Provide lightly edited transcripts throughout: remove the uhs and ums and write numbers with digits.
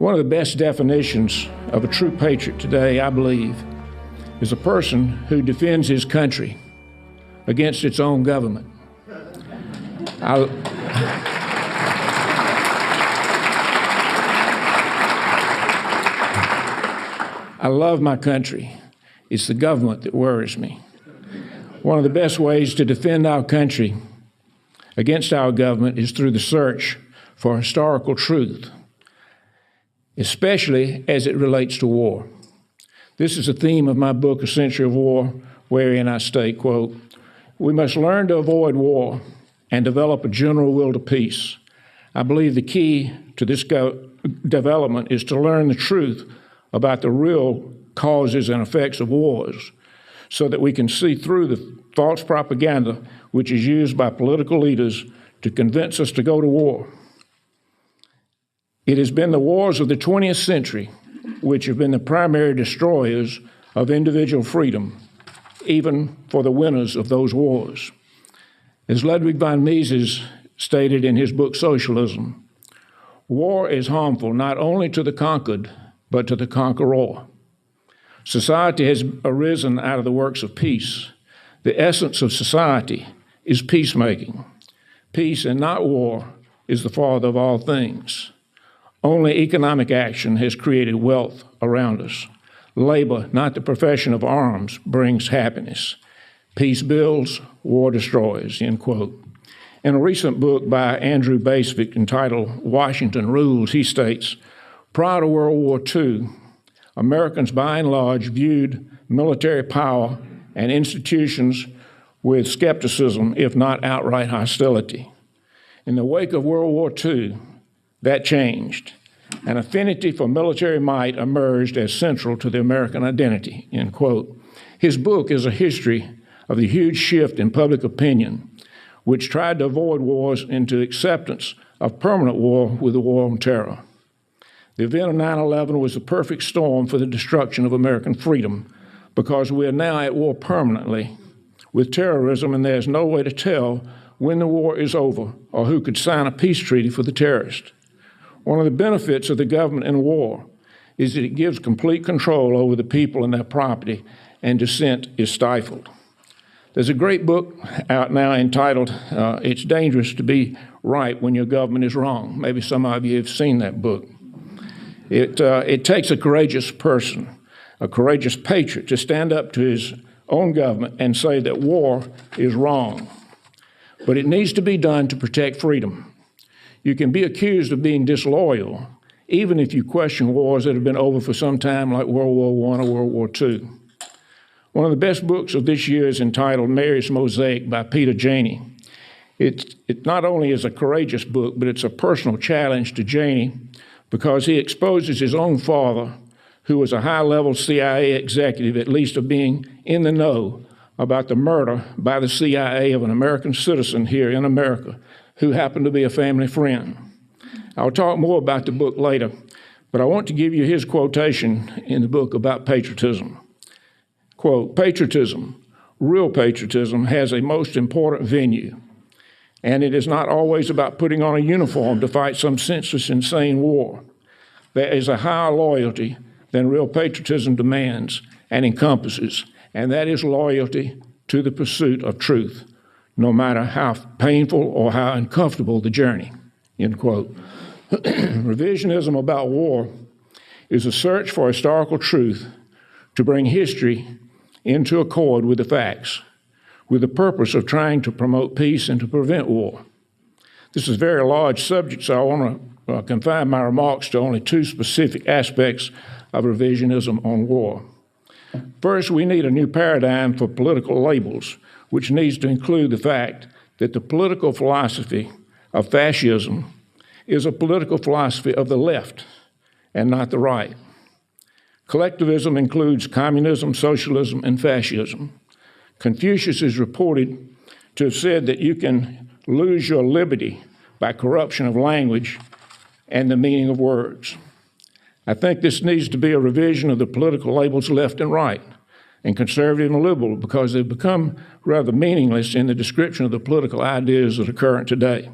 One of the best definitions of a true patriot today, I believe, is a person who defends his country against its own government. I love my country. It's the government that worries me. One of the best ways to defend our country against our government is through the search for historical truth, especially as it relates to war. This is the theme of my book, A Century of War, wherein I state, quote, "We must learn to avoid war and develop a general will to peace. I believe the key to this development is to learn the truth about the real causes and effects of wars so that we can see through the false propaganda which is used by political leaders to convince us to go to war. It has been the wars of the 20th century which have been the primary destroyers of individual freedom, even for the winners of those wars. As Ludwig von Mises stated in his book, Socialism, war is harmful not only to the conquered, but to the conqueror. Society has arisen out of the works of peace. The essence of society is peacemaking. Peace and not war is the father of all things. Only economic action has created wealth around us. Labor, not the profession of arms, brings happiness. Peace builds, war destroys," end quote. In a recent book by Andrew Basvik entitled Washington Rules, he states, "Prior to World War II, Americans by and large viewed military power and institutions with skepticism, if not outright hostility. In the wake of World War II, that changed. An affinity for military might emerged as central to the American identity," end quote. His book is a history of the huge shift in public opinion, which tried to avoid wars into acceptance of permanent war with the war on terror. The event of 9/11 was the perfect storm for the destruction of American freedom because we are now at war permanently with terrorism, and there's no way to tell when the war is over or who could sign a peace treaty for the terrorist. One of the benefits of the government in war is that it gives complete control over the people and their property, and dissent is stifled. There's a great book out now entitled, It's Dangerous to Be Right When Your Government is Wrong. Maybe some of you have seen that book. It takes a courageous person, a courageous patriot, to stand up to his own government and say that war is wrong. But it needs to be done to protect freedom. You can be accused of being disloyal, even if you question wars that have been over for some time, like World War I or World War II. One of the best books of this year is entitled Mary's Mosaic by Peter Janney. It not only is a courageous book, but it's a personal challenge to Janney because he exposes his own father, who was a high-level CIA executive, at least of being in the know about the murder by the CIA of an American citizen here in America who happened to be a family friend. I'll talk more about the book later, but I want to give you his quotation in the book about patriotism. Quote, "Patriotism, real patriotism, has a most important venue, and it is not always about putting on a uniform to fight some senseless, insane war. There is a higher loyalty than real patriotism demands and encompasses, and that is loyalty to the pursuit of truth, no matter how painful or how uncomfortable the journey," end quote. Revisionism about war is a search for historical truth to bring history into accord with the facts, with the purpose of trying to promote peace and to prevent war. This is a very large subject, so I want to confine my remarks to only two specific aspects of revisionism on war. First, we need a new paradigm for political labels, which needs to include the fact that the political philosophy of fascism is a political philosophy of the left and not the right. Collectivism includes communism, socialism, and fascism. Confucius is reported to have said that you can lose your liberty by corruption of language and the meaning of words. I think this needs to be a revision of the political labels left and right, and conservative and liberal, because they've become rather meaningless in the description of the political ideas that are current today.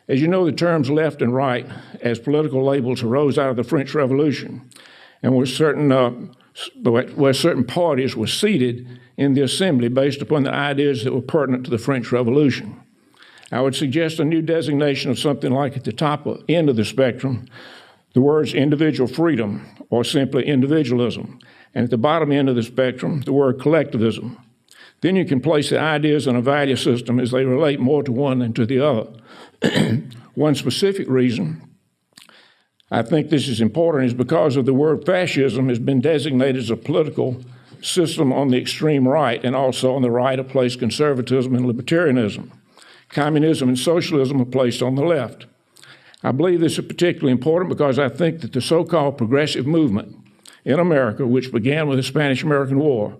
As you know, the terms left and right as political labels arose out of the French Revolution and where certain parties were seated in the assembly based upon the ideas that were pertinent to the French Revolution. I would suggest a new designation of something like at the top end of the spectrum, the words individual freedom or simply individualism, and at the bottom end of the spectrum, the word collectivism. Then you can place the ideas in a value system as they relate more to one than to the other. One specific reason I think this is important is because of the word fascism has been designated as a political system on the extreme right, and also on the right have placed conservatism and libertarianism. Communism and socialism are placed on the left. I believe this is particularly important because I think that the so-called progressive movement in America, which began with the Spanish-American War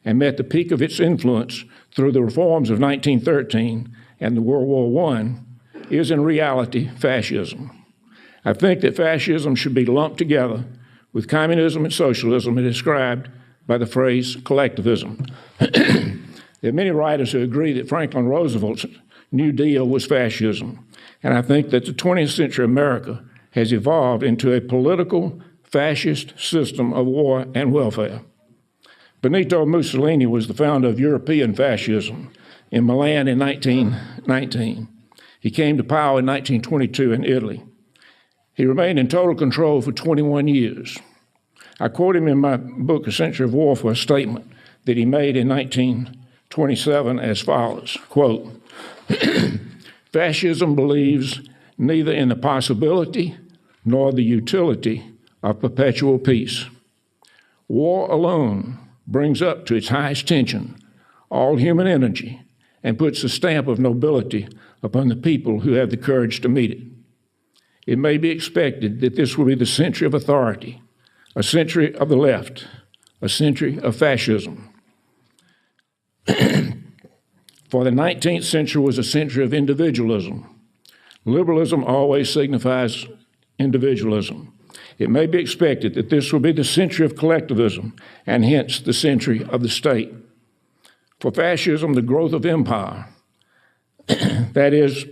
and met the peak of its influence through the reforms of 1913 and the World War I, is in reality fascism. I think that fascism should be lumped together with communism and socialism and described by the phrase collectivism. There are many writers who agree that Franklin Roosevelt's New Deal was fascism, and I think that the 20th century America has evolved into a political fascist system of war and welfare. Benito Mussolini was the founder of European fascism in Milan in 1919. He came to power in 1922 in Italy. He remained in total control for 21 years. I quote him in my book, A Century of War, for a statement that he made in 1927 as follows, quote, "Fascism believes neither in the possibility nor the utility of perpetual peace. War alone brings up to its highest tension all human energy and puts a stamp of nobility upon the people who have the courage to meet it. It may be expected that this will be the century of authority, a century of the left, a century of fascism. For the 19th century was a century of individualism. Liberalism always signifies individualism. It may be expected that this will be the century of collectivism and hence the century of the state. For fascism, the growth of empire, that is,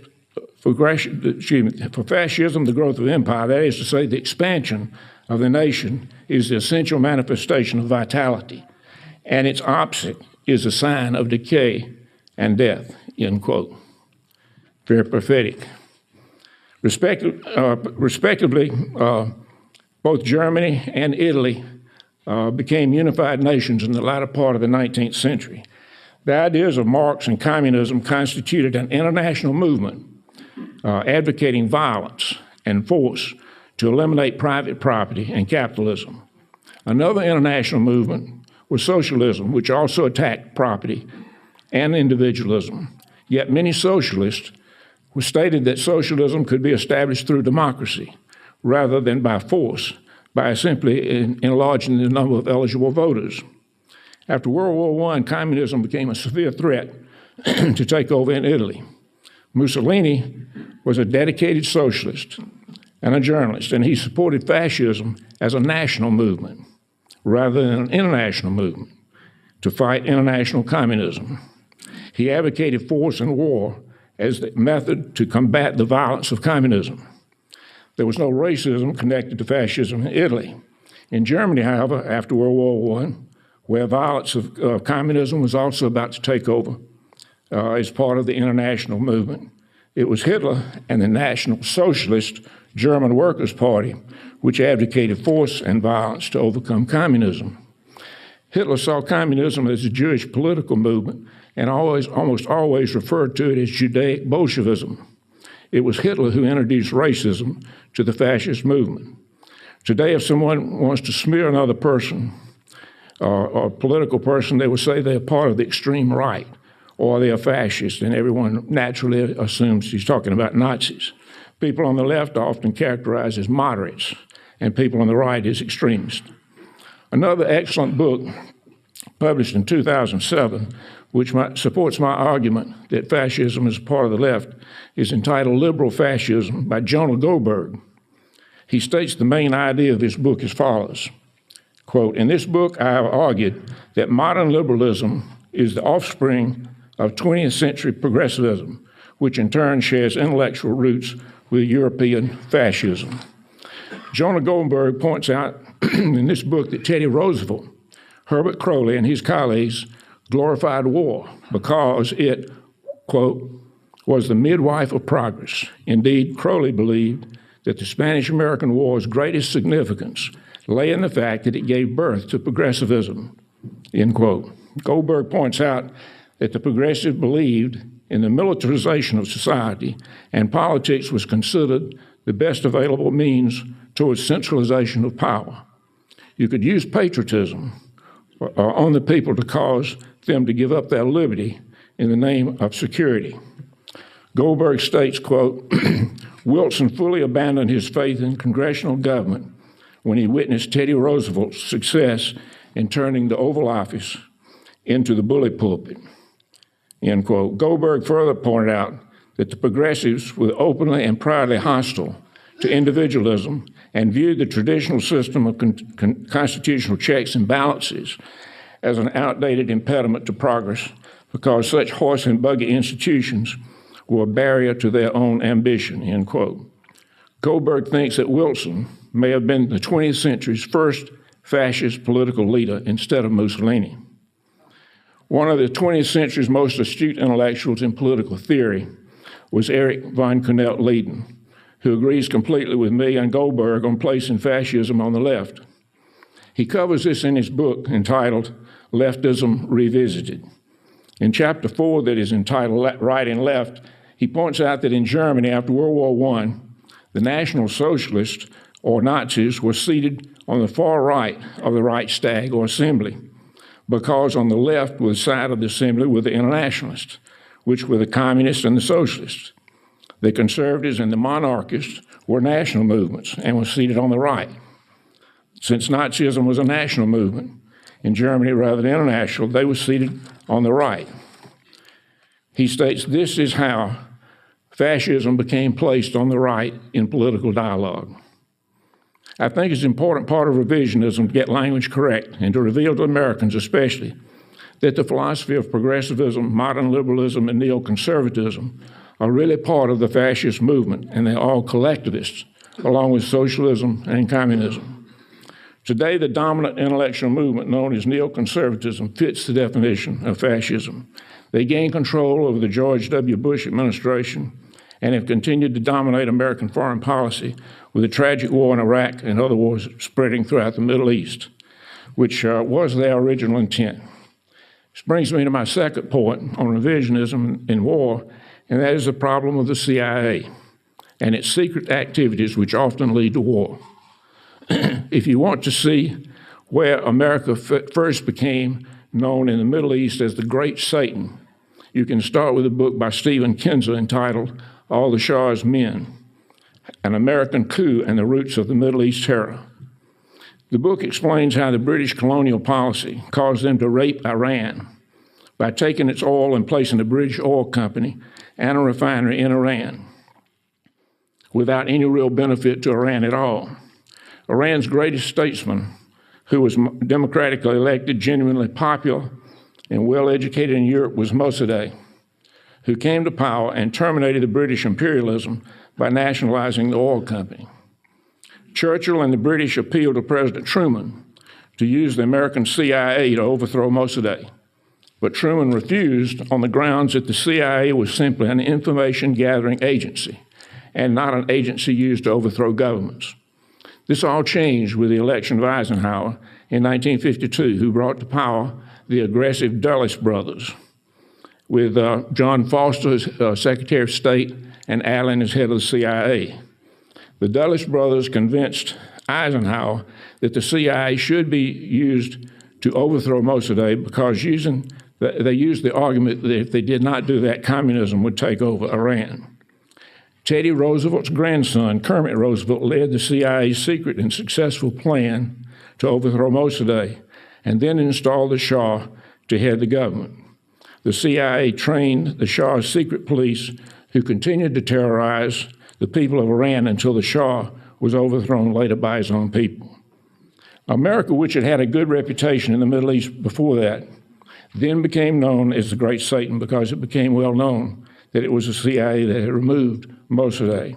for fascism, the growth of empire, that is to say, the expansion of the nation is the essential manifestation of vitality, and its opposite is a sign of decay and death," end quote. Very prophetic. Respectively, both Germany and Italy became unified nations in the latter part of the 19th century. The ideas of Marx and communism constituted an international movement advocating violence and force to eliminate private property and capitalism. Another international movement was socialism, which also attacked property and individualism. Yet many socialists stated that socialism could be established through democracy rather than by force, by simply enlarging the number of eligible voters. After World War I, communism became a severe threat to take over in Italy. Mussolini was a dedicated socialist and a journalist, and he supported fascism as a national movement rather than an international movement to fight international communism. He advocated force and war as the method to combat the violence of communism. There was no racism connected to fascism in Italy. In Germany, however, after World War I, where violence of communism was also about to take over as part of the international movement, it was Hitler and the National Socialist German Workers' Party which advocated force and violence to overcome communism. Hitler saw communism as a Jewish political movement and almost always referred to it as Judaic Bolshevism. It was Hitler who introduced racism to the fascist movement. Today, if someone wants to smear another person or a political person, they will say they're part of the extreme right or they're fascist, and everyone naturally assumes he's talking about Nazis. People on the left are often characterized as moderates, and people on the right as extremists. Another excellent book published in 2007, which supports my argument that fascism is part of the left, is entitled Liberal Fascism by Jonah Goldberg. He states the main idea of this book as follows, quote, "In this book, I have argued that modern liberalism is the offspring of 20th century progressivism, which in turn shares intellectual roots with European fascism. Jonah Goldberg points out in this book that Teddy Roosevelt, Herbert Crowley, and his colleagues glorified war because it, quote, was the midwife of progress. Indeed, Crowley believed that the Spanish-American War's greatest significance lay in the fact that it gave birth to progressivism, end quote. Goldberg points out that the progressive believed in the militarization of society, and politics was considered the best available means towards centralization of power. You could use patriotism on the people to cause them to give up their liberty in the name of security. Goldberg states, quote, Wilson fully abandoned his faith in congressional government when he witnessed Teddy Roosevelt's success in turning the Oval Office into the bully pulpit, end quote. Goldberg further pointed out that the progressives were openly and proudly hostile to individualism and viewed the traditional system of constitutional checks and balances as an outdated impediment to progress because such horse and buggy institutions were a barrier to their own ambition, end quote. Goldberg thinks that Wilson may have been the 20th century's first fascist political leader instead of Mussolini. One of the 20th century's most astute intellectuals in political theory was Erich von Kuehnelt-Leiden, who agrees completely with me and Goldberg on placing fascism on the left. He covers this in his book entitled Leftism Revisited. In chapter 4 that is entitled Right and Left, he points out that in Germany after World War I, the National Socialists, or Nazis, were seated on the far right of the Reichstag, or assembly, because on the left with the side of the assembly were the internationalists, which were the communists and the socialists. The conservatives and the monarchists were national movements and were seated on the right. Since Nazism was a national movement in Germany rather than international, they were seated on the right. He states this is how fascism became placed on the right in political dialogue. I think it's an important part of revisionism to get language correct and to reveal to Americans especially that the philosophy of progressivism, modern liberalism, and neoconservatism are really part of the fascist movement, and they're all collectivists, along with socialism and communism. Today, the dominant intellectual movement known as neoconservatism fits the definition of fascism. They gained control over the George W. Bush administration and have continued to dominate American foreign policy with the tragic war in Iraq and other wars spreading throughout the Middle East, which was their original intent. This brings me to my second point on revisionism in war, and that is the problem of the CIA and its secret activities which often lead to war. If you want to see where America first became known in the Middle East as the Great Satan, you can start with a book by Stephen Kinzer entitled All the Shah's Men, An American Coup and the Roots of the Middle East Terror. The book explains how the British colonial policy caused them to rape Iran by taking its oil and placing a British oil company and a refinery in Iran without any real benefit to Iran at all. Iran's greatest statesman, who was democratically elected, genuinely popular, and well-educated in Europe, was Mossadegh, who came to power and terminated the British imperialism by nationalizing the oil company. Churchill and the British appealed to President Truman to use the American CIA to overthrow Mossadegh, but Truman refused on the grounds that the CIA was simply an information-gathering agency and not an agency used to overthrow governments. This all changed with the election of Eisenhower in 1952, who brought to power the aggressive Dulles brothers, with John Foster as Secretary of State and Allen as head of the CIA. The Dulles brothers convinced Eisenhower that the CIA should be used to overthrow Mossadegh because they used the argument that if they did not do that, communism would take over Iran. Teddy Roosevelt's grandson, Kermit Roosevelt, led the CIA's secret and successful plan to overthrow Mossadegh and then installed the Shah to head the government. The CIA trained the Shah's secret police, who continued to terrorize the people of Iran until the Shah was overthrown later by his own people. America, which had had a good reputation in the Middle East before that, then became known as the Great Satan because it became well known that it was the CIA that had removed Mosaddegh.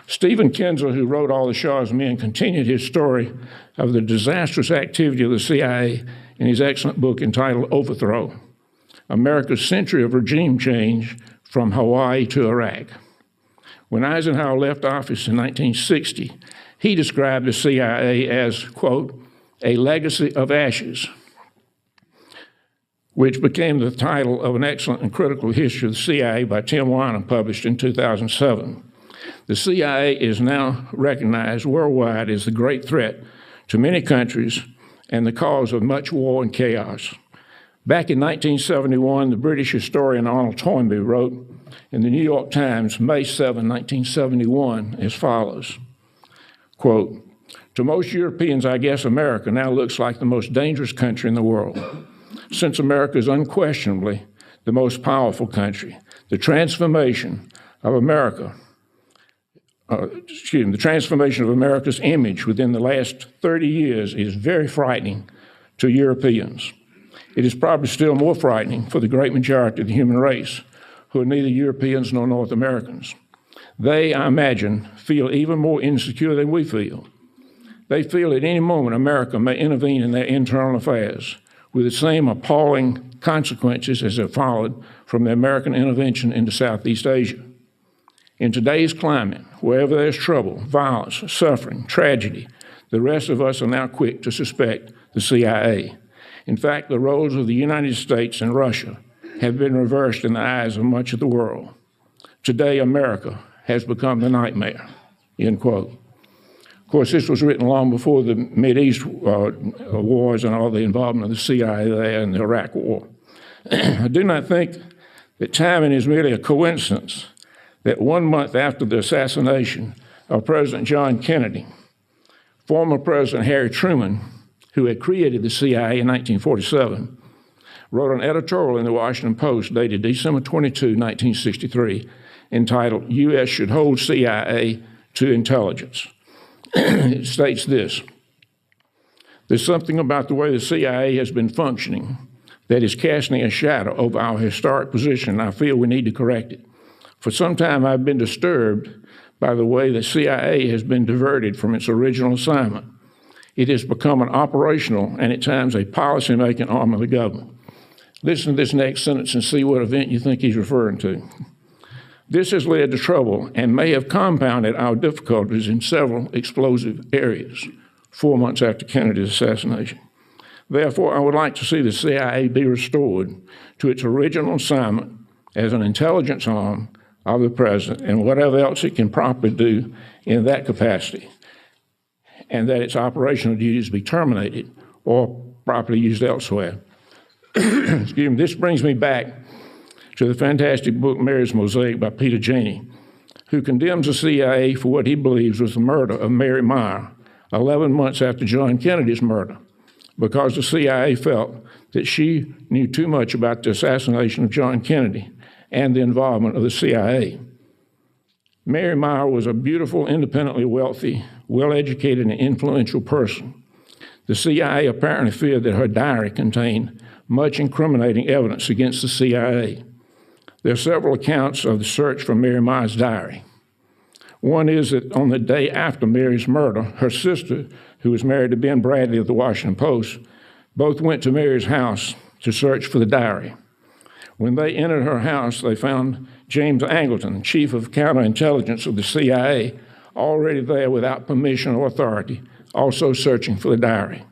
Stephen Kinzer, who wrote All the Shah's Men, continued his story of the disastrous activity of the CIA in his excellent book entitled Overthrow, America's Century of Regime Change from Hawaii to Iraq. When Eisenhower left office in 1960, he described the CIA as, quote, a legacy of ashes, which became the title of an excellent and critical history of the CIA by Tim Weiner, published in 2007. The CIA is now recognized worldwide as the great threat to many countries and the cause of much war and chaos. Back in 1971, the British historian Arnold Toynbee wrote in the New York Times, May 7, 1971, as follows, quote, to most Europeans, I guess America now looks like the most dangerous country in the world. Since America is unquestionably the most powerful country, the transformation of America's image within the last 30 years is very frightening to Europeans. It is probably still more frightening for the great majority of the human race, who are neither Europeans nor North Americans. They, I imagine, feel even more insecure than we feel. They feel at any moment America may intervene in their internal affairs with the same appalling consequences as have followed from the American intervention into Southeast Asia. In today's climate, wherever there's trouble, violence, suffering, tragedy, the rest of us are now quick to suspect the CIA. In fact, the roles of the United States and Russia have been reversed in the eyes of much of the world. Today, America has become the nightmare, end quote. Of course, this was written long before the Mideast wars and all the involvement of the CIA there in the Iraq War. I do not think that timing is merely a coincidence that 1 month after the assassination of President John Kennedy, former President Harry Truman, who had created the CIA in 1947, wrote an editorial in the Washington Post dated December 22, 1963, entitled, U.S. Should Hold CIA to Intelligence. It states this, there's something about the way the CIA has been functioning that is casting a shadow over our historic position, and I feel we need to correct it. For some time, I've been disturbed by the way the CIA has been diverted from its original assignment. It has become an operational and at times a policy-making arm of the government. Listen to this next sentence and see what event you think he's referring to. This has led to trouble and may have compounded our difficulties in several explosive areas 4 months after Kennedy's assassination. Therefore, I would like to see the CIA be restored to its original assignment as an intelligence arm of the president and whatever else it can properly do in that capacity, and that its operational duties be terminated or properly used elsewhere. Excuse me. This brings me back to the fantastic book Mary's Mosaic by Peter Janney, who condemns the CIA for what he believes was the murder of Mary Meyer 11 months after John Kennedy's murder, because the CIA felt that she knew too much about the assassination of John Kennedy and the involvement of the CIA. Mary Meyer was a beautiful, independently wealthy, well-educated, and influential person. The CIA apparently feared that her diary contained much incriminating evidence against the CIA. There are several accounts of the search for Mary Meyer's diary. One is that on the day after Mary's murder, her sister, who was married to Ben Bradley of the Washington Post, both went to Mary's house to search for the diary. When they entered her house, they found James Angleton, chief of counterintelligence of the CIA, already there without permission or authority, also searching for the diary.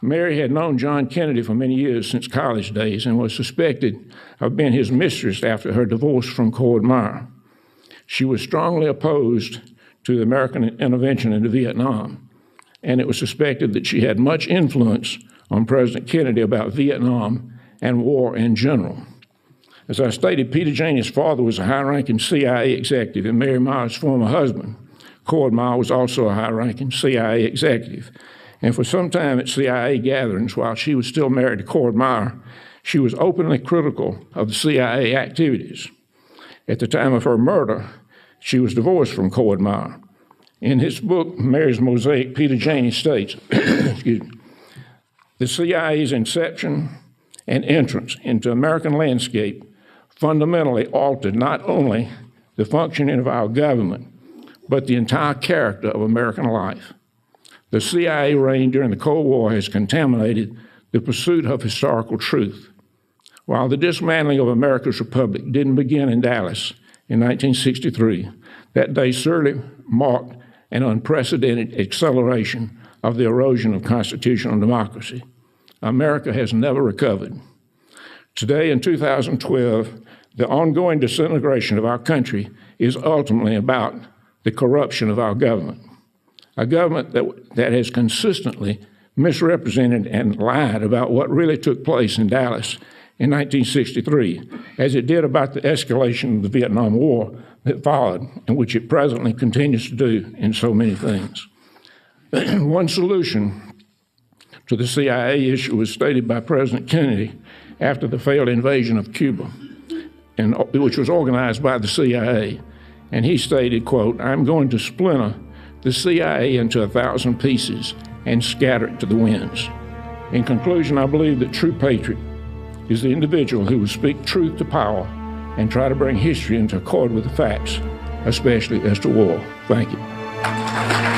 Mary had known John Kennedy for many years since college days and was suspected of being his mistress after her divorce from Cord Meyer. She was strongly opposed to the American intervention into Vietnam, and it was suspected that she had much influence on President Kennedy about Vietnam and war in general. As I stated, Peter Janney's father was a high-ranking CIA executive, and Mary Meyer's former husband, Cord Meyer, was also a high-ranking CIA executive. And for some time at CIA gatherings, while she was still married to Cord Meyer, she was openly critical of the CIA activities. At the time of her murder, she was divorced from Cord Meyer. In his book, Mary's Mosaic, Peter Janney states, excuse me, the CIA's inception and entrance into American landscape fundamentally altered not only the functioning of our government, but the entire character of American life. The CIA reign during the Cold War has contaminated the pursuit of historical truth. While the dismantling of America's republic didn't begin in Dallas in 1963, that day certainly marked an unprecedented acceleration of the erosion of constitutional democracy. America has never recovered. Today, in 2012, the ongoing disintegration of our country is ultimately about the corruption of our government, a government that has consistently misrepresented and lied about what really took place in Dallas in 1963, as it did about the escalation of the Vietnam War that followed, and which it presently continues to do in so many things. One solution to the CIA issue was stated by President Kennedy after the failed invasion of Cuba, which was organized by the CIA. And he stated, quote, "I'm going to splinter the CIA into 1,000 pieces and scatter it to the winds." In conclusion, I believe that true patriot is the individual who will speak truth to power and try to bring history into accord with the facts, especially as to war. Thank you.